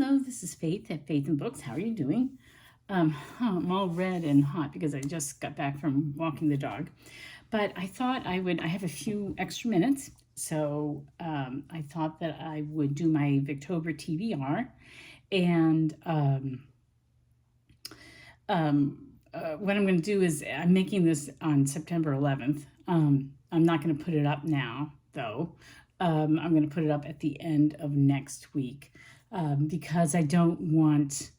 Hello, this is Faith at Faith and Books. How are you doing? I'm all red and hot because I just got back from walking the dog. But I thought I have a few extra minutes. So I thought that I would do my Victober TBR. And what I'm going to do is I'm making this on September 11th. I'm not going to put it up now, though. I'm going to put it up at the end of next week. Because I don't want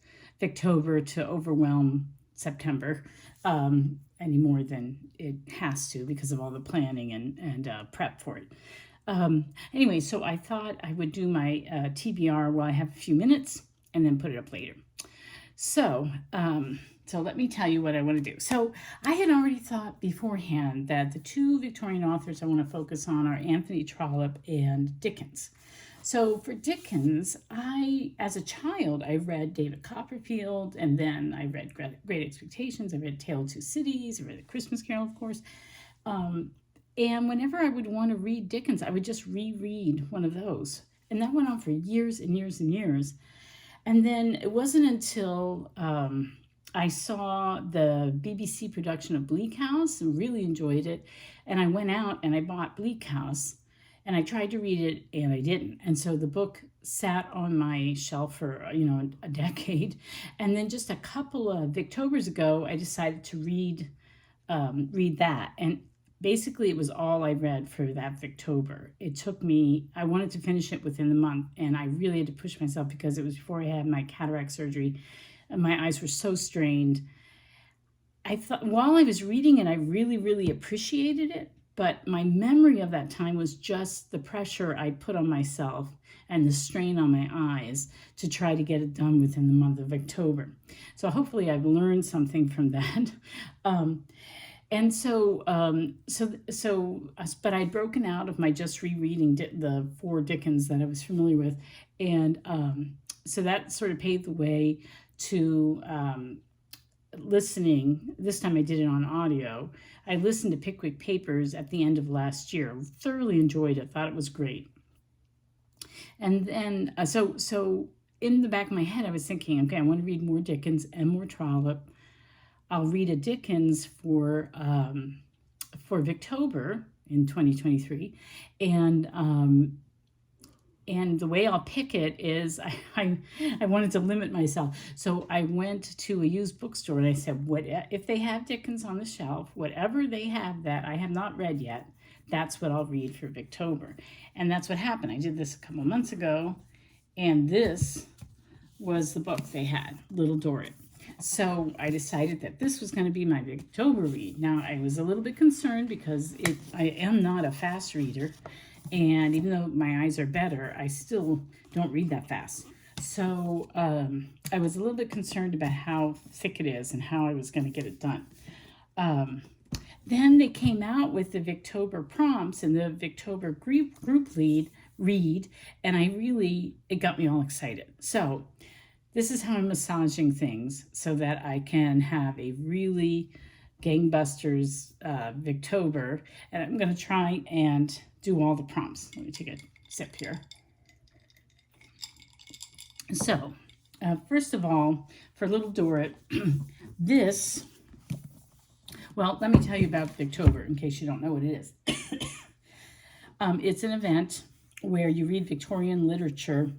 Victober to overwhelm September any more than it has to because of all the planning and prep for it. Anyway, so I thought I would do my TBR while I have a few minutes and then put it up later. So let me tell you what I want to do. So I had already thought beforehand that the two Victorian authors I want to focus on are Anthony Trollope and Dickens. So for Dickens, as a child, I read David Copperfield, and then I read Great Expectations. I read Tale of Two Cities. I read A Christmas Carol, of course. And whenever I would want to read Dickens, I would just reread one of those. And that went on for years and years and years. And then it wasn't until I saw the BBC production of Bleak House and really enjoyed it. And I went out and I bought Bleak House. And I tried to read it, and I didn't. And so the book sat on my shelf for, a decade. And then just a couple of Victobers ago, I decided to read that. And basically, it was all I read for that Victober. It took me, I wanted to finish it within the month, and I really had to push myself because it was before I had my cataract surgery, and my eyes were so strained. I thought, while I was reading it, I really, really appreciated it. But my memory of that time was just the pressure I put on myself and the strain on my eyes to try to get it done within the month of October. So hopefully I've learned something from that. But I'd broken out of my just rereading the four Dickens that I was familiar with. And so that sort of paved the way to listening. This time I did it on audio. I listened to Pickwick Papers at the end of last year. Thoroughly enjoyed it. Thought it was great. And then, so in the back of my head, I was thinking, okay, I want to read more Dickens and more Trollope. I'll read a Dickens for Victober in 2023, and the way I'll pick it is I wanted to limit myself. So I went to a used bookstore and I said, what if they have Dickens on the shelf, whatever they have that I have not read yet, that's what I'll read for Victober. And that's what happened. I did this a couple months ago, and this was the book they had, Little Dorrit. So I decided that this was going to be my Victober read. Now, I was a little bit concerned because I am not a fast reader. And even though my eyes are better, I still don't read that fast. So I was a little bit concerned about how thick it is and how I was going to get it done. Then they came out with the Victober prompts and the Victober group read, and it got me all excited. So this is how I'm massaging things so that I can have a really gangbusters Victober, and I'm going to try and do all the prompts. Let me take a sip here. So, first of all, for Little Dorrit, let me tell you about Victober in case you don't know what it is. It's an event where you read Victorian literature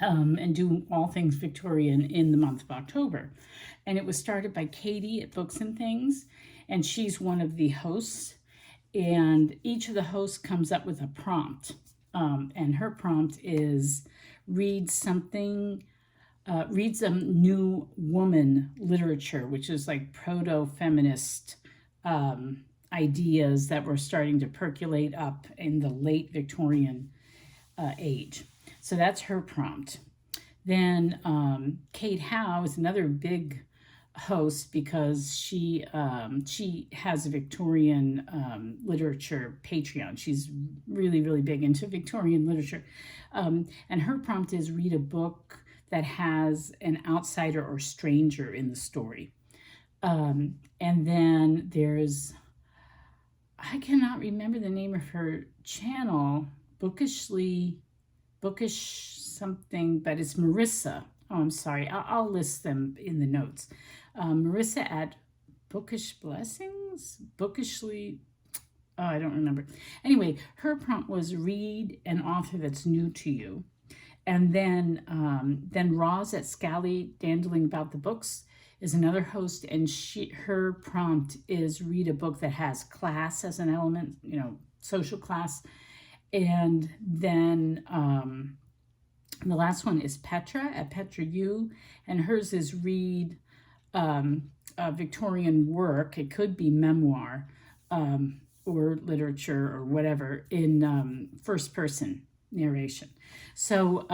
and do all things Victorian in the month of October. And it was started by Katie at Books and Things, and she's one of the hosts. And each of the hosts comes up with a prompt. And her prompt is read some new woman literature, which is like proto-feminist ideas that were starting to percolate up in the late Victorian age. So that's her prompt. Then Kate Howe is another big host because she has a Victorian literature Patreon. She's really, really big into Victorian literature. And her prompt is read a book that has an outsider or stranger in the story. And then there's, I cannot remember the name of her channel, Bookish something, but it's Marissa. Oh, I'm sorry. I'll list them in the notes. Marissa at Bookish Blessings? Bookishly. Oh, I don't remember. Anyway, her prompt was read an author that's new to you. And then Roz at Scallydandling About the Books is another host, and her prompt is read a book that has class as an element, social class. And then the last one is Petra at Petra U, and hers is read Victorian work. It could be memoir or literature or whatever in first person narration. So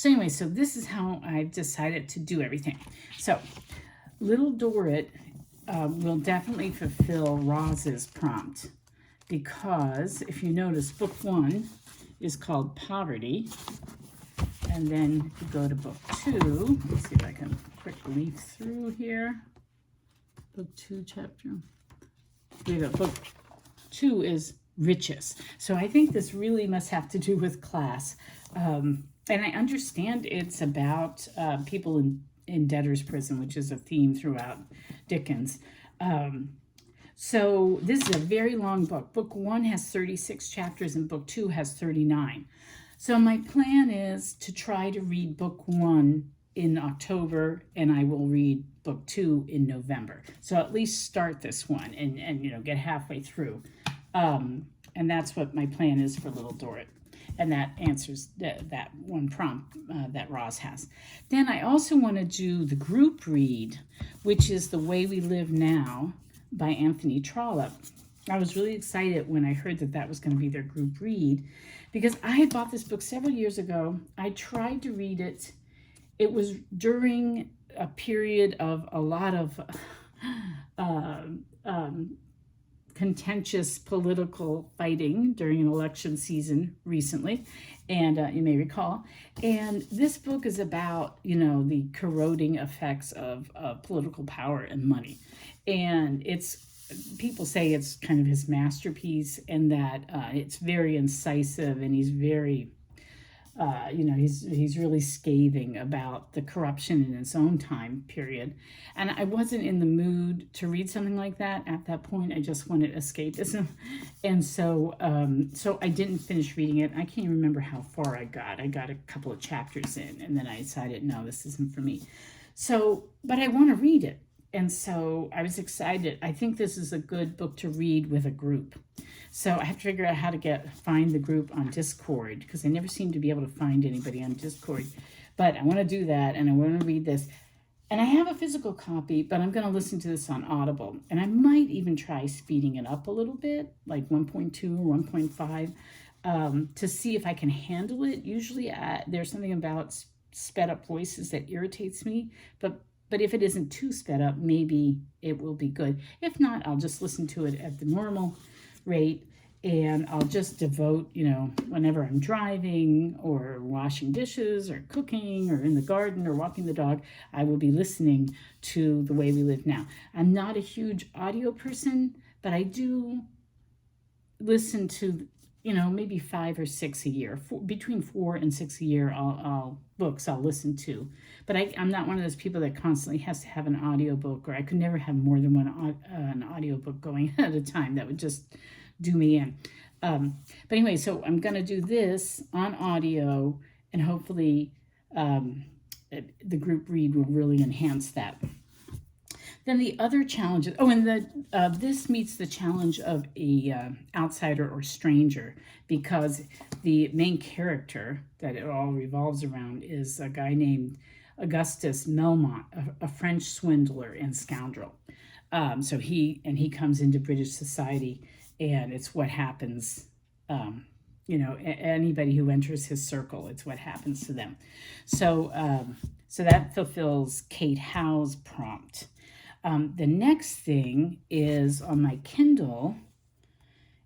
anyway, so this is how I've decided to do everything. So Little Dorrit will definitely fulfill Roz's prompt, because if you notice, book 1 is called Poverty, and then if you go to book 2, let's see if I can quickly leaf through here. Book 2 chapter. Here we go. Book 2 is Riches. So I think this really must have to do with class. And I understand it's about people in debtor's prison, which is a theme throughout Dickens. So this is a very long book. Book 1 has 36 chapters and book 2 has 39. So my plan is to try to read book 1 in October, and I will read book 2 in November. So at least start this one and get halfway through. And that's what my plan is for Little Dorrit. And that answers that one prompt that Roz has. Then I also want to do the group read, which is The Way We Live Now by Anthony Trollope. I was really excited when I heard that was going to be their group read, because I had bought this book several years ago. I tried to read it. It was during a period of a lot of contentious political fighting during an election season recently, and you may recall. And this book is about, the corroding effects of political power and money. And people say it's kind of his masterpiece, and that it's very incisive, and he's very, he's really scathing about the corruption in its own time period. And I wasn't in the mood to read something like that at that point. I just wanted escapism. And so I didn't finish reading it. I can't even remember how far I got. I got a couple of chapters in, and then I decided, no, this isn't for me. So, but I want to read it. And so I was excited. I think this is a good book to read with a group. So I have to figure out how to find the group on Discord, because I never seem to be able to find anybody on Discord. But I want to do that, and I want to read this. And I have a physical copy, but I'm going to listen to this on Audible. And I might even try speeding it up a little bit, like 1.2 or 1.5, to see if I can handle it. Usually there's something about sped up voices that irritates me, but if it isn't too sped up, maybe it will be good. If not, I'll just listen to it at the normal rate, and I'll just devote, whenever I'm driving or washing dishes or cooking or in the garden or walking the dog, I will be listening to The Way We Live Now. I'm not a huge audio person, but I do listen to, maybe 5 or 6 a year. Between 4 and 6 a year, books I'll listen to. But I'm not one of those people that constantly has to have an audiobook, or I could never have more than an audiobook going at a time. That would just do me in. But anyway, so I'm going to do this on audio, and hopefully the group read will really enhance that. Then the other challenges, and this meets the challenge of a outsider or stranger, because the main character that it all revolves around is a guy named Augustus Melmont, a French swindler and scoundrel. So he comes into British society, and it's what happens, anybody who enters his circle, it's what happens to them. So that fulfills Kate Howe's prompt. The next thing is on my Kindle,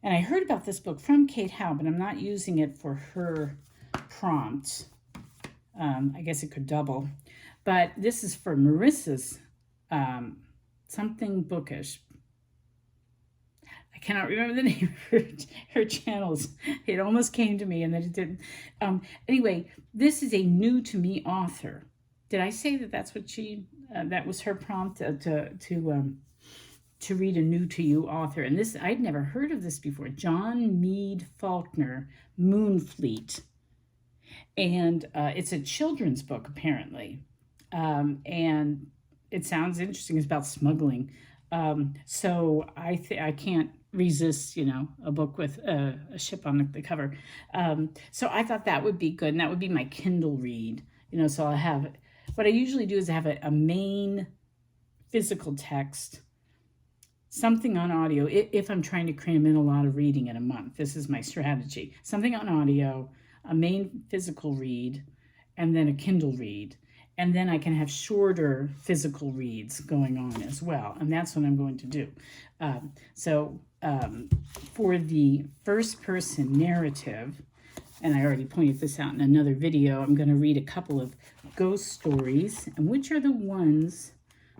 and I heard about this book from Kate Howe, but I'm not using it for her prompt. I guess it could double, but this is for Marissa's something bookish. I cannot remember the name of her channels. It almost came to me and then it didn't. Anyway, this is a new to me author. Did I say that that's what that was her prompt to read a new to you author? And this, I'd never heard of this before. John Mead Faulkner, Moonfleet. And it's a children's book, apparently. And it sounds interesting. It's about smuggling. So I can't resist, a book with a ship on the cover. So I thought that would be good, and that would be my Kindle read. So I'll have, what I usually do is I have a main physical text, something on audio, if I'm trying to cram in a lot of reading in a month. This is my strategy. Something on audio, a main physical read, and then a Kindle read. And then I can have shorter physical reads going on as well. And that's what I'm going to do. For the first person narrative, and I already pointed this out in another video, I'm going to read a couple of ghost stories. And which are the ones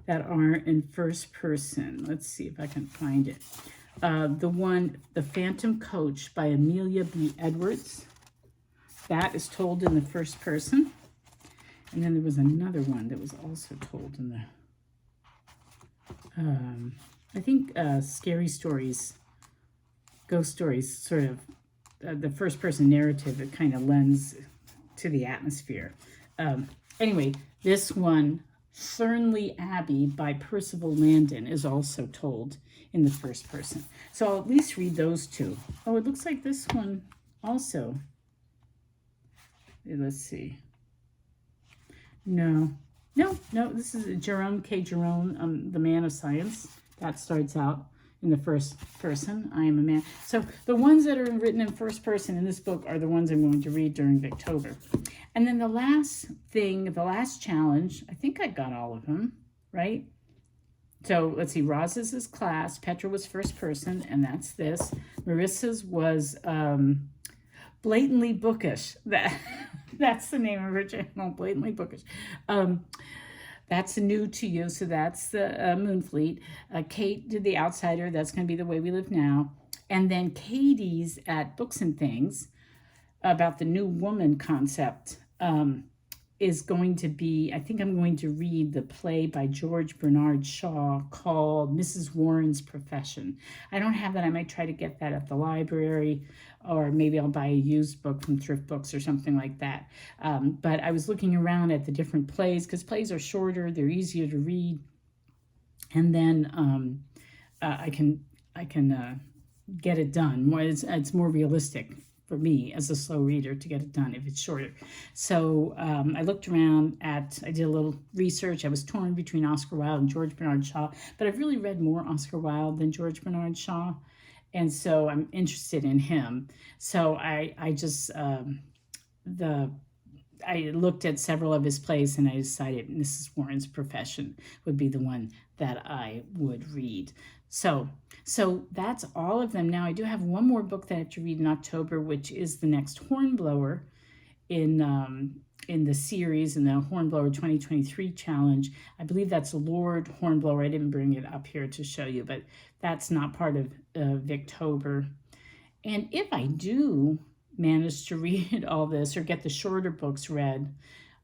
that are in first person? Let's see if I can find it. The Phantom Coach by Amelia B. Edwards. That is told in the first person. And then there was another one that was also told in the, I think Scary Stories, Ghost Stories, sort of the first person narrative, it kind of lends to the atmosphere. Anyway, this one, Thornley Abbey by Percival Landon, is also told in the first person. So I'll at least read those two. Oh, it looks like this one also. Let's see. No, this is Jerome K. Jerome, The Man of Science. That starts out in the first person. I am a man. So the ones that are written in first person in this book are the ones I'm going to read during Victober. And then the last thing, the last challenge, I think I got all of them, right? So let's see, Roz's is class, Petra was first person, and that's this. Marissa's was Blatantly Bookish. That's the name of her channel, Blatantly Bookish. That's new to you, so that's the Moonfleet. Kate did The Outsider. That's going to be The Way We Live Now. And then Katie's at Books and Things about the new woman concept is going to be, I think I'm going to read the play by George Bernard Shaw called Mrs. Warren's Profession. I don't have that. I might try to get that at the library, or maybe I'll buy a used book from Thrift Books or something like that. But I was looking around at the different plays, because plays are shorter, they're easier to read. And then I can get it done. It's more realistic for me as a slow reader to get it done if it's shorter. So I looked around I did a little research. I was torn between Oscar Wilde and George Bernard Shaw, but I've really read more Oscar Wilde than George Bernard Shaw. And so I'm interested in him. So I looked at several of his plays and I decided Mrs. Warren's Profession would be the one that I would read. So that's all of them. Now I do have one more book that I have to read in October, which is the next Hornblower in the series, in the Hornblower 2023 challenge. I believe that's Lord Hornblower. I didn't bring it up here to show you, but that's not part of Victober. And if I do manage to read all this or get the shorter books read,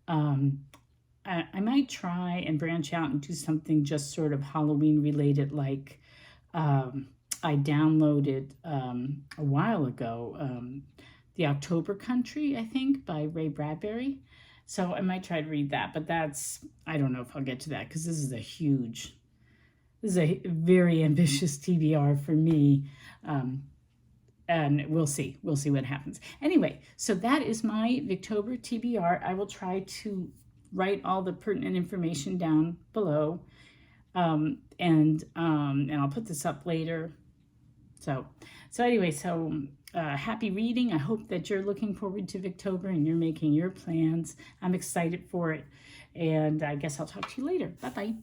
I might try and branch out and do something just sort of Halloween related, like I downloaded a while ago, The October Country, I think, by Ray Bradbury. So I might try to read that, but I don't know if I'll get to that, because this is a very ambitious TBR for me. And we'll see what happens. Anyway, so that is my Victober TBR. I will try to write all the pertinent information down below. And I'll put this up later. So anyway, happy reading. I hope that you're looking forward to Victober and you're making your plans. I'm excited for it. And I guess I'll talk to you later. Bye-bye.